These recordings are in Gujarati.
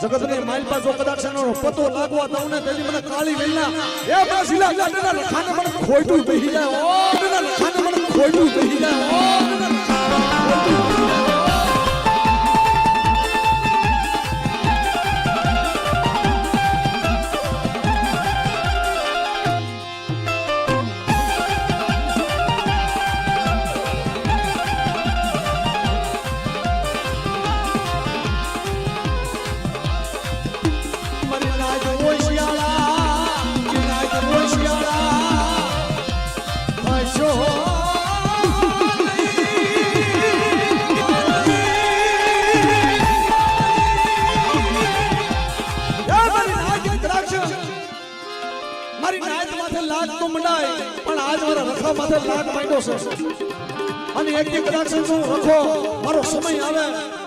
જગતની માલપા જો કદાચ એનો પતો લાગવા તમને તેની મને કાળી વેલના એ બાસીલા ગાડના લખાને મને ખોટું બેહી જાય ઓ લખાને મને ખોટું બેહી જાય માથે લાગ માંડ્યો છે અને એક કદાચ નું રખો મારો સમય આવે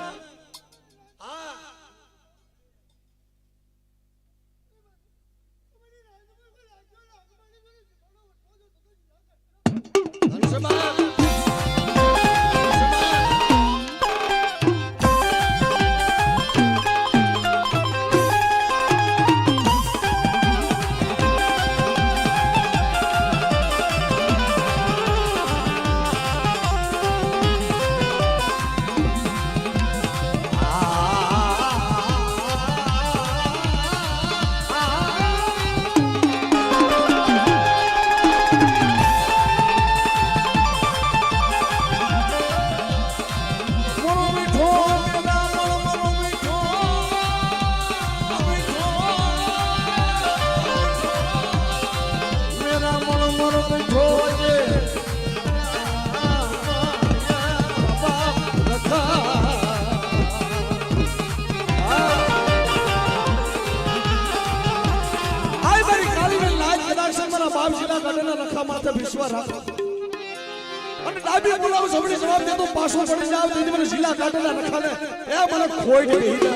જવાબ દે તો પાછો પડી જાવ તો મને શીલા કાઢેલા રખાને એ મને ખોઈ ગઈ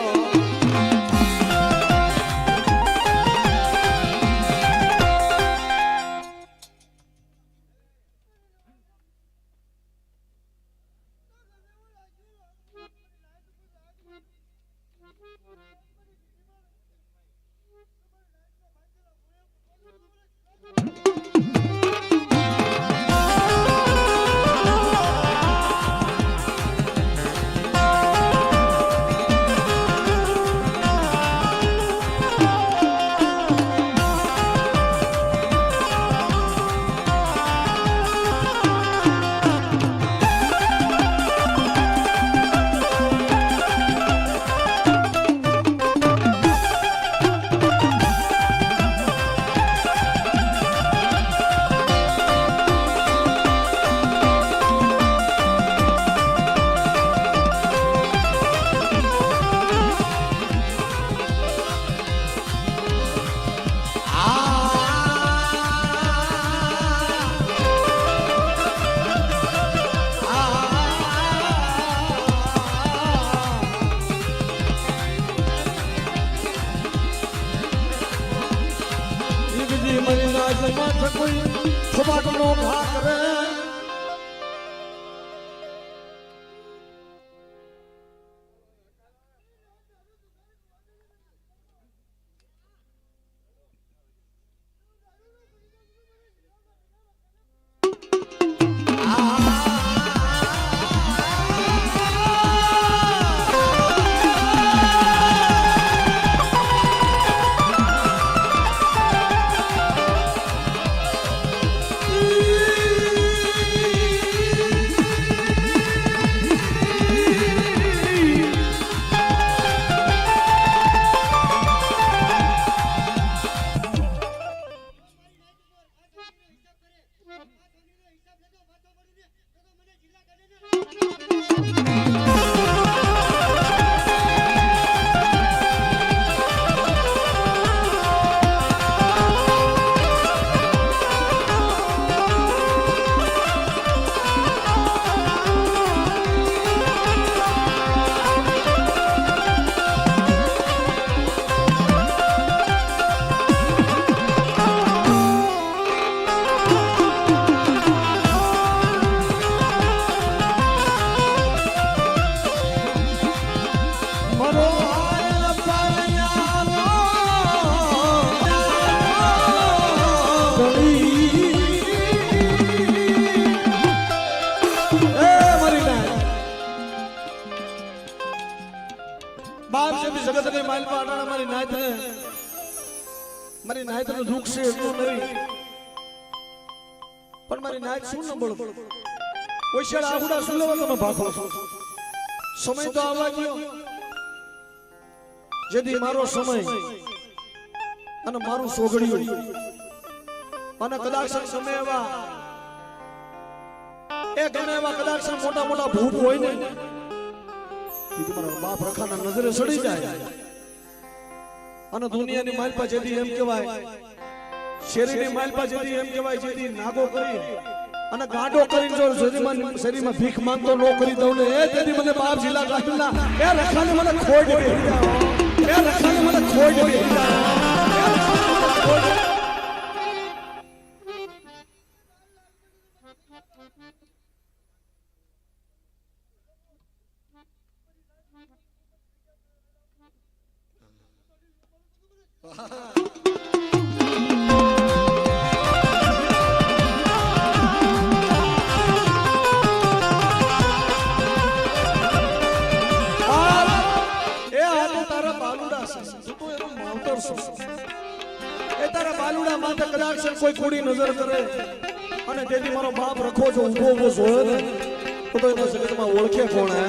કોઈ ખોબાટનો ઘા કરે બાપ જેથી જગતની માલ પાટાણા મારી નાયતને દુઃખ છે એટલું નહીં પણ મારી નાયત શું ન બોલ ઓછળ આહુડા શું લેવા તમે ભાખો સમય તો આવવા ગયો જેથી મારો સમય અને મારું સોગડ્યું અને કદાચ સમય એવા એ ગમે એવા કદાચ મોટા મોટા ભૂત હોય ને તમારા બાપ રખાના નજરે સડી જાય અને દુનિયાની માલપા જેથી એમ કહેવાય શેરીની માલપા જેથી એમ કહેવાય જેથી નાગો કરી અને ગાડો કરીને જો શરીરમાં ભીખ માંગતો નો કરી દઉં ને એ તેથી મને બાપ જિલ્લા કાઢના એ રખાને મને ખોટ બેહી જાવ એ રખાને મને ખોટ બેહી જાવ કોઈ કુડી નજર કરે અને તેથી મારો બાપ રખો છો ઊભો ઊભો જોયો ને તો એના જગતમાં ઓળખે કોણ હે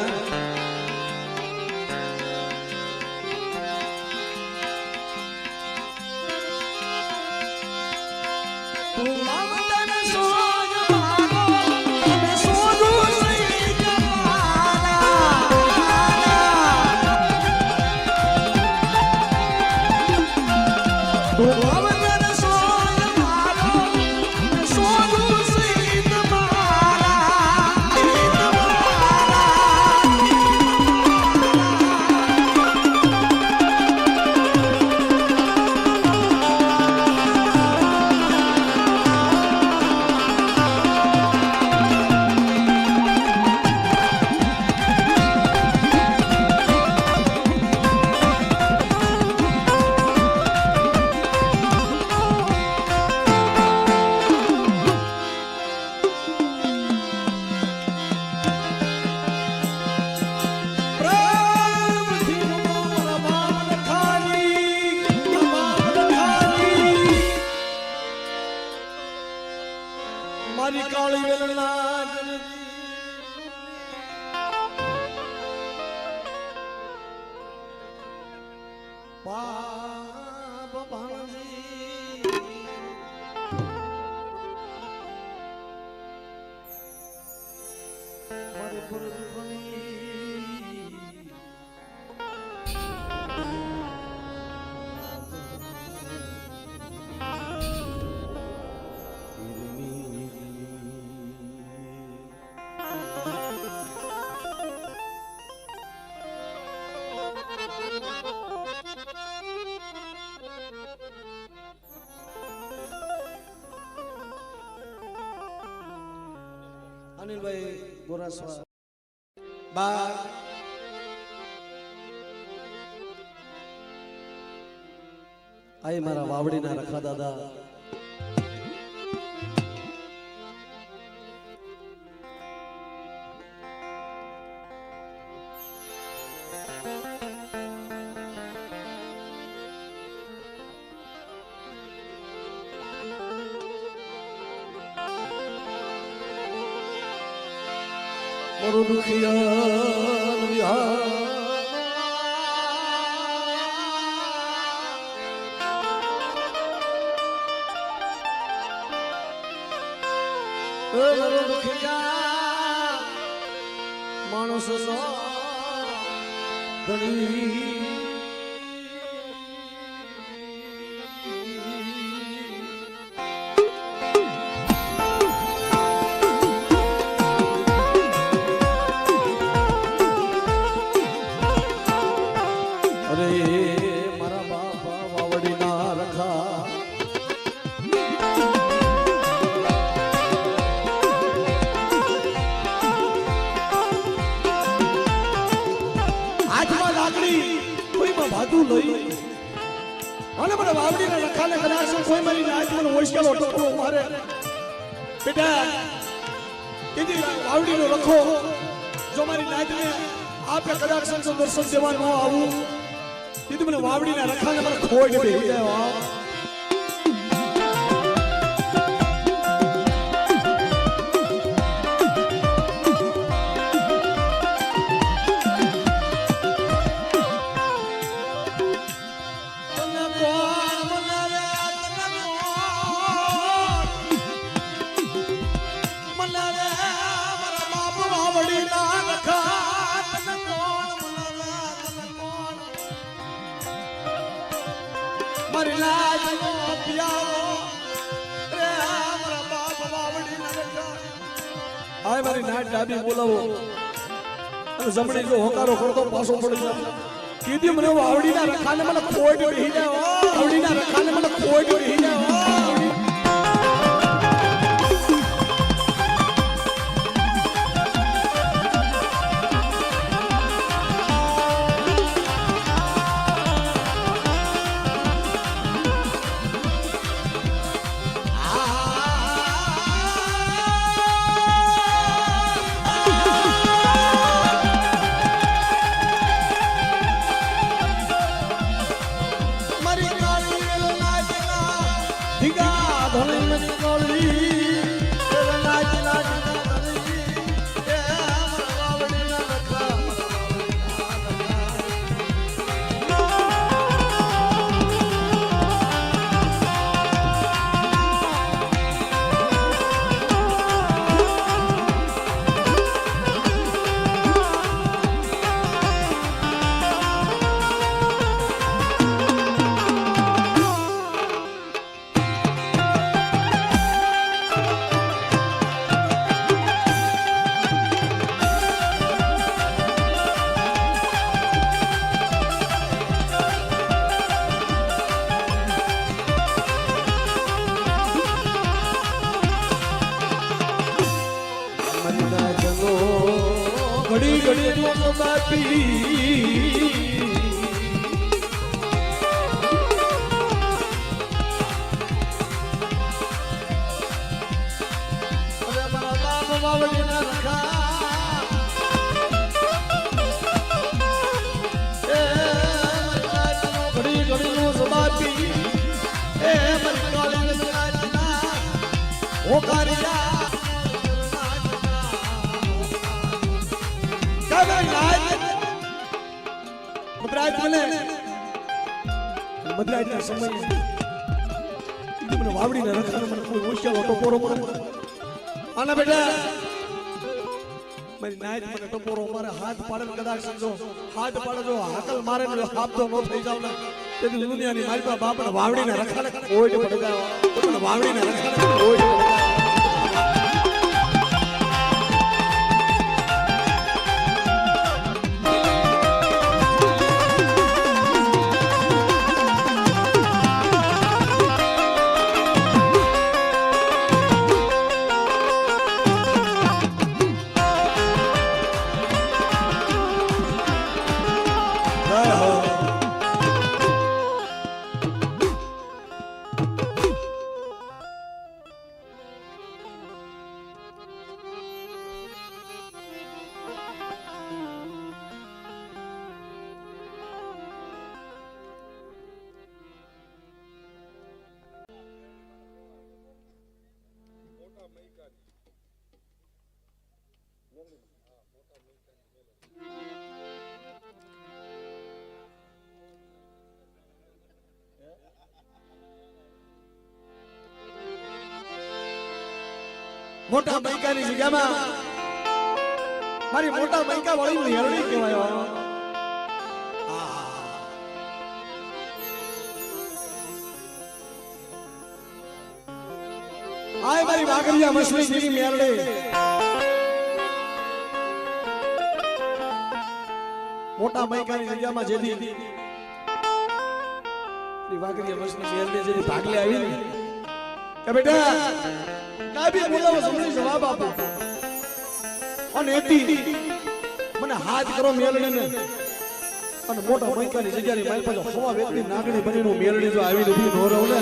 મારી કાળી વેલના બાપ ભાણજી મારી પુરખની અનિલભાઈ ગોરાસવા બા આઈ મારા વાવડીના રખા દાદા મારો દુખિયા વિહાર મારો દુખિયા માણસો ધણી અને મને વાવડીના રખાને કદાચ કોઈ મારી નાચ મને ઓછકેલો ટોકરો મારે બેટા કીધી વાવડીનો રખો જો મારી નાચને આપે કદાચ દર્શન દેવા ન આવું વાવડીના રખાને મને ખોઈ બેહી જાય મારી લાજ નો પિયાવો રે મારા બાપ વાવડી ના રખા હાય મારી નાટ ડાબી બોલાવો અને જમણી જો હોકારો કરતો પાછો પડી જાય કીધી મને વાવડી ના રખાને મને ખોટ બેહી જાય વાવડી ના રખાને મને ખોટ બેહી જાય ઘડી ઘડી નો બાપી અરે મારા બાપ વાવડી ના રખા એ ઘડી ઘડી નો બાપી એ મારી કાળી ના હોકારિયા મદરાજ ના સમય મને વાવડી ને રખાને મને કોઈ હોશિયાર ટપોરો મારે આના બેટા મારી નાઈટ મને ટપોરો મારે હાથ પાડે કદાચ સમજો હાથ પાડે જો હાકલ મારે ને હાથ તો ન થઈ જાવ ને તેથી દુનિયાની મારી પાસે બાપને વાવડી ને રખાને કોઈ પડી જાય મને વાવડી ને રખાને કોઈ પડી જાય મોટા મૈકાની જગ્યામાં મારી મોટા મૈકા વાળી મેરડી કહેવાય આય મારી વાગરિયા મસલી જેવી મેરડી મોટા મૈકાની જગ્યામાં જેદી વાગરિયા મસલી મેરડી જેદી ભાગલે આવી ને કે બેટા કાબી બોલાવો સમજી જવાબ આપો અને એતી મને હાથ કરો મેલડીને અને મોટા મૈકાની જગ્યાની મારી પાસે હવા વેતની નાગણી બનીનું મેલડી જો આવી ઊભી નો રહું ને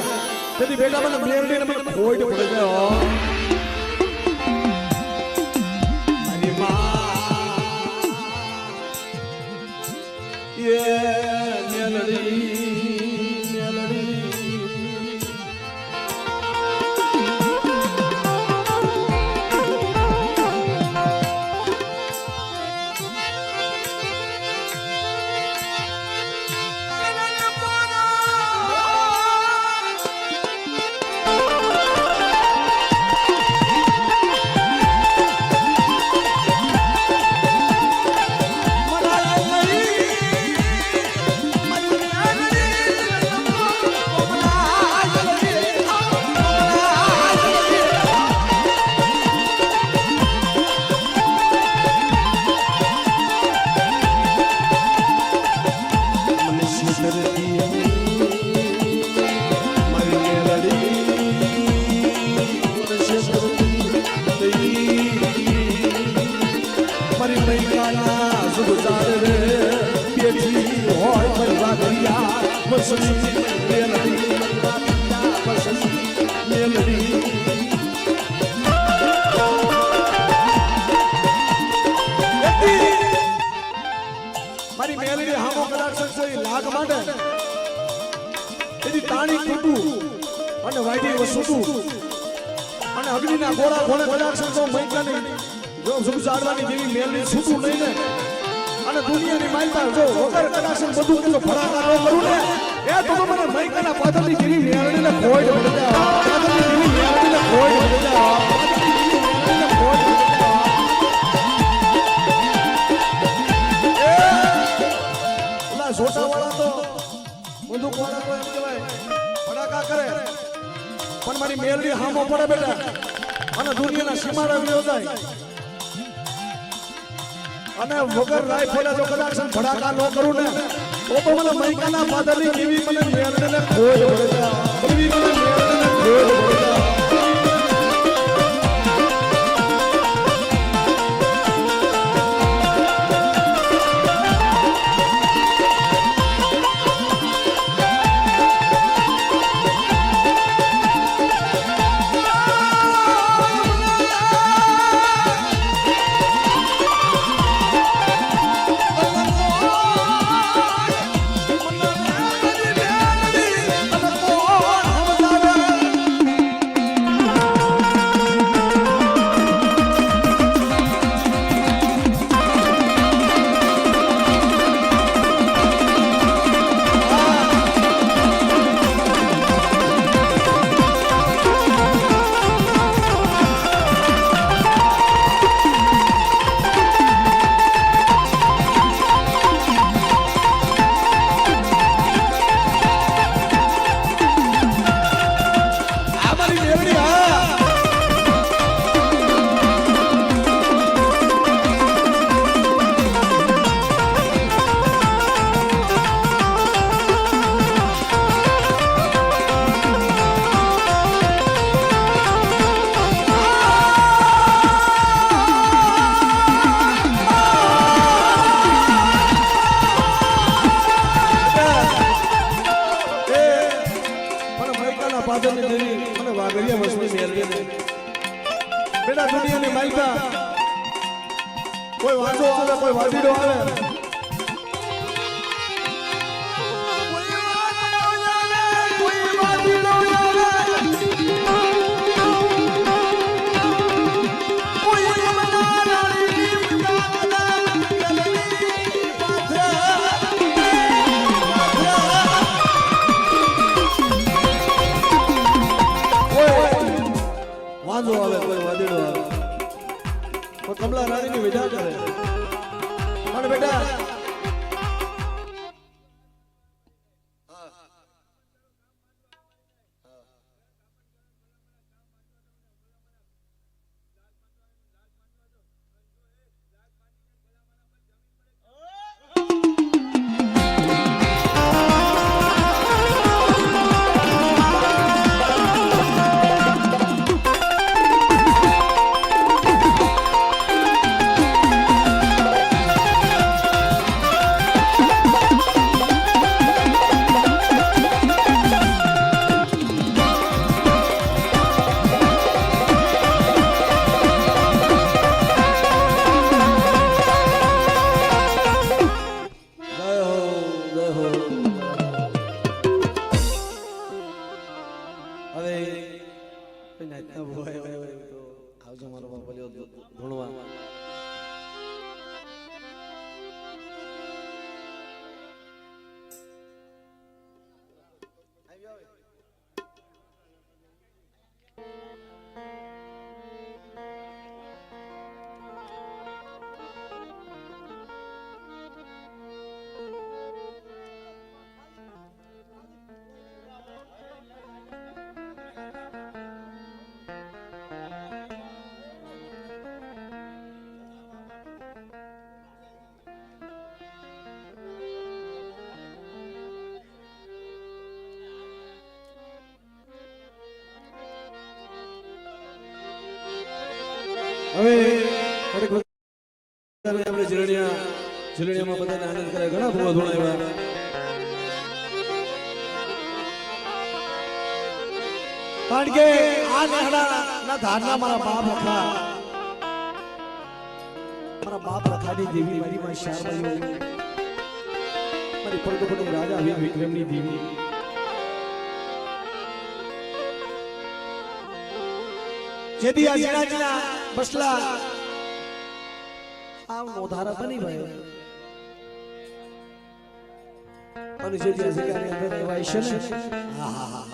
તેથી બેટા મને મેલડીને મને ખોટ પડે જાય મારી માં એ મેલડી વસની મેલડી વસની મેલડી મારી મેલડી હામો કદાચ લાગ માટે એની તાણી કૂટું અને વાયડી વસુતું અને અગ્નિના ગોળા ઘોડે કદાચ તો મૈકાની જો સુખ સાડવાની જેવી મેલડી છૂટું નહીં ને અને દુનિયાની માલતા જો વગર કદાચ બધું કે ફરાકા ન કરું ને એ તો મને મૈકાના પાદરની જેવી મેલડીને ખોડ મળી જાય પાદરની જેવી મેલડીને ખોડ મળી જાય છોટાવાળા તો બંદૂક વાળા તો એમ કહેવાય ફટાકા કરે પણ મારી મેલડી હામો પડે બેટા અને દુનિયાના સીમાડા વિયો જાય અને વગર રાઈફલે જો કદાચ ફટાકા ન કરું ને તો મને મૈકાના પાદરની જેવી મને મેલડીને ખોજ પડે એવી મને મેલડીને ખોજ પડે બેટા દુનિયાની માલપા કોઈ વાંચો આવે કોઈ વાદીડો આવે વાંધો આવે કોઈ વાદીડો આવે કોઈ કમલા રાણીની વિધા કરે પણ બેટા હવે આપણે જીરણિયામાં બધાને આનંદ કરે ઘણા ભૂવા ધોણાવ્યા કારણ કે આ નેહડાના ધારના મારા બાપ હતા, મારા બાપ રખાની દેવી મારી માં શારબાઈ, મારી પરગોપની રાજા વિક્રમની દેવી, જેથી આ જીણા બસલા આમ મોધારા બની ભાઈ, અને જેથી આ જગ્યાની અંદર રહેવાય છે ને, હા હા હા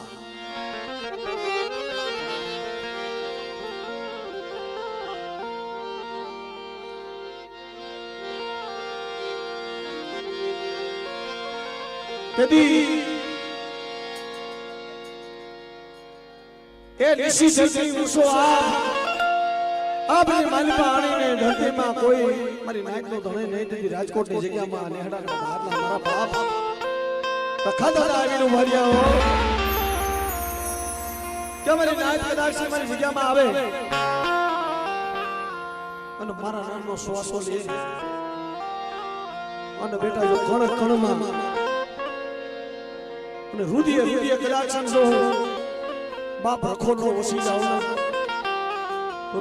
તેથી એ ઋષિ ધરતી ઉસો આ બધી મારી પાણીને ધરતીમાં કોઈ મારી નાયકનો ધણે નહીં, તેથી રાજકોટની જગ્યામાં નેહડાના ધારના મારા બાપ રખાદાદા આવીને ઉભાર્યા હો કે મારી નાયક કદાચ મારી જગ્યામાં આવે અને મારા નામનો શ્વાસો લે, અને બેટા જો કણ કણમાં અને હૃદય કદાચ સમજો બાપ રખો નો વસી જાવ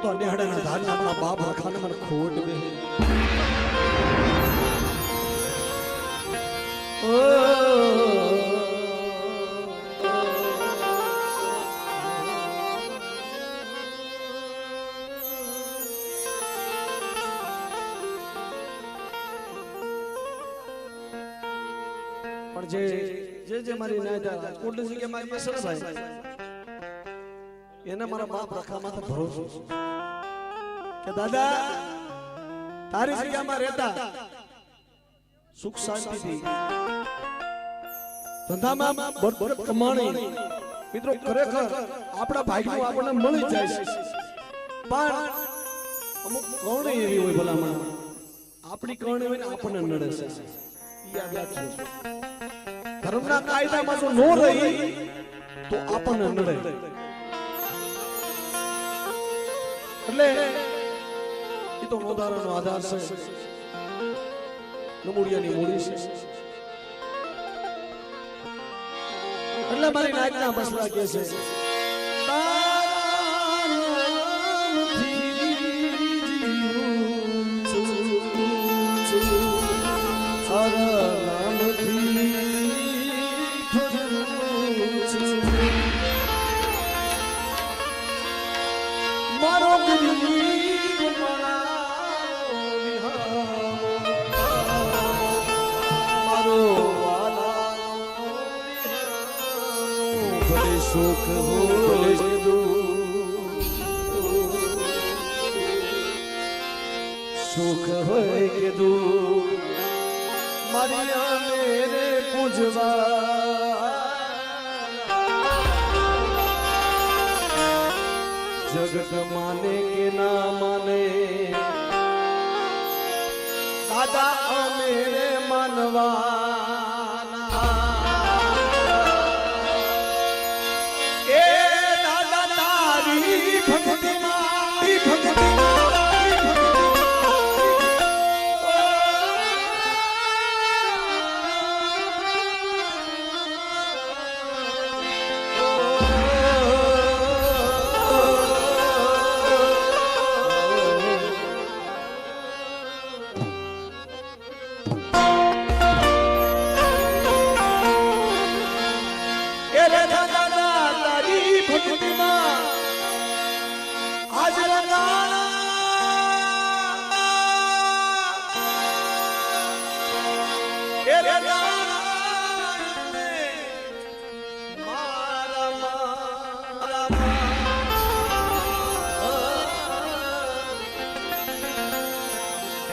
તો નેહડાના ધારના મારા બાપ રખાને મને ખોટ બે પણ જે મારી નાયતા રાજકોટની જગ્યાએ મારી પાસે ભાઈ એને મારા બાપ રખામાં તો ભરોસો કે દાદા તારી જગ્યામાં રહેતા સુખ શાંતિથી ધંધામાં બરબર કમાણી, મિત્રો ખરેખર આપણા ભાગ્યનું આપણને મળી જાય છે, પણ અમુક કર્ણ એવી હોય ભલામણ આપણી કર્ણ હોય ને આપણને નડે છે, યાદ રાખજો ધર્મના કાયદામાં જો નો રહી તો આપણને નડે, એટલે એ તો નોંધારાનો આધાર છે, નમૂડિયાની મૂડી છે, એટલે મારી નાયકના બસલા કહે છે સુખ હોય સુખ હોય કે દુઃખ મારી મેરે પૂજવા જગત માને કે ના માને દાદા મેરે માનવા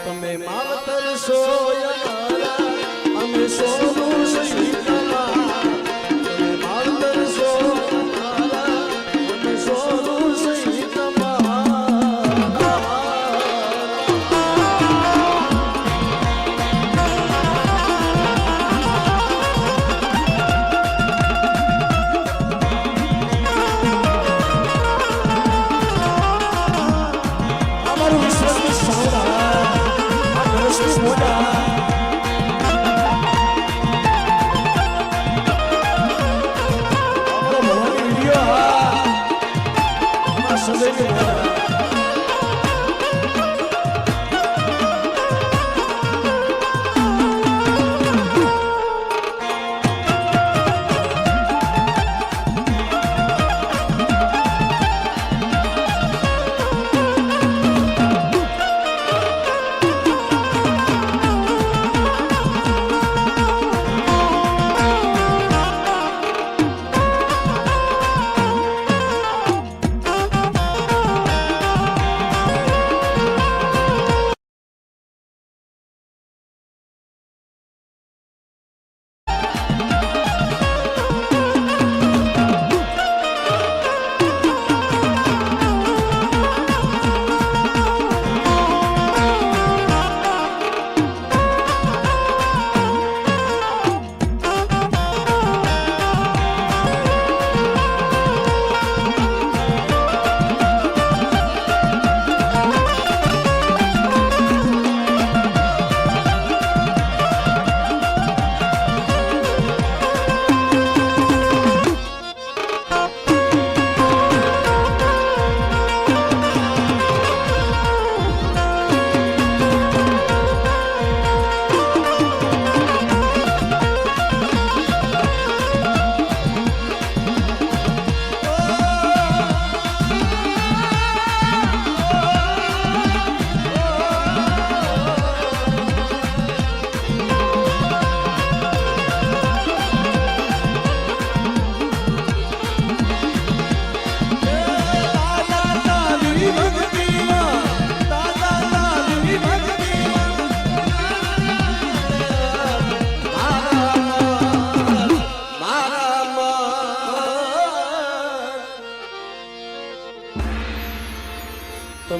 તમે માવતર સોયા અમે સોનું સહી તમે માવતર સોયા અમે સોનું સહી અમારું વિશ્વની સારા મોટા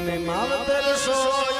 તમે માવતર છો